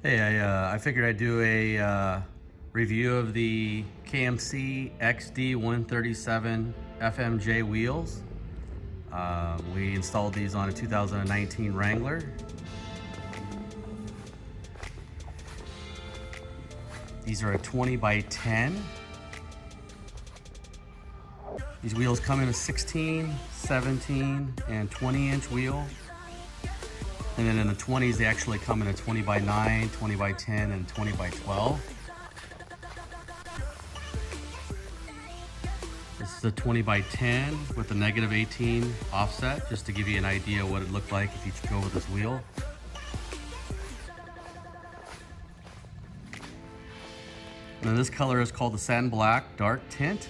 Hey, I figured I'd do a review of the KMC XD137 FMJ wheels. We installed these on a 2019 Wrangler. These are a 20 by 10. These wheels come in a 16, 17, and 20-inch wheel. And then in the 20s, they actually come in a 20 by 9, 20 by 10, and 20 by 12. This is a 20 by 10 with a negative 18 offset, just to give you an idea what it looked like if you go with this wheel. And then this color is called the Satin Black Dark Tint.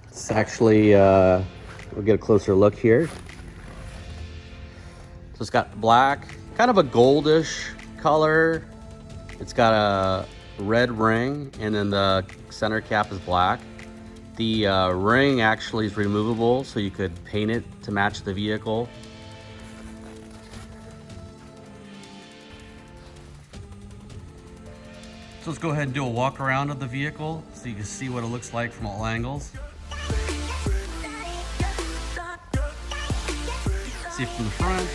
It's actually, we'll get a closer look here. So it's got black, kind of a goldish color. It's got a red ring, and then the center cap is black. The ring actually is removable, so you could paint it to match the vehicle. So let's go ahead and do a walk around of the vehicle so you can see what it looks like from all angles. See it from the front.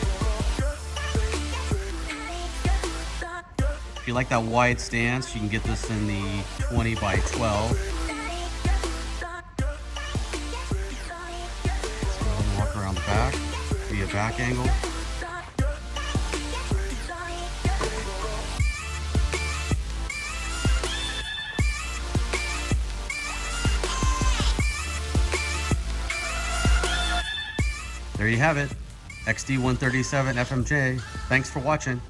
If you like that wide stance, you can get this in the 20 by 12. Let's go ahead and walk around the back, via back angle. There you have it, XD137 FMJ. Thanks for watching.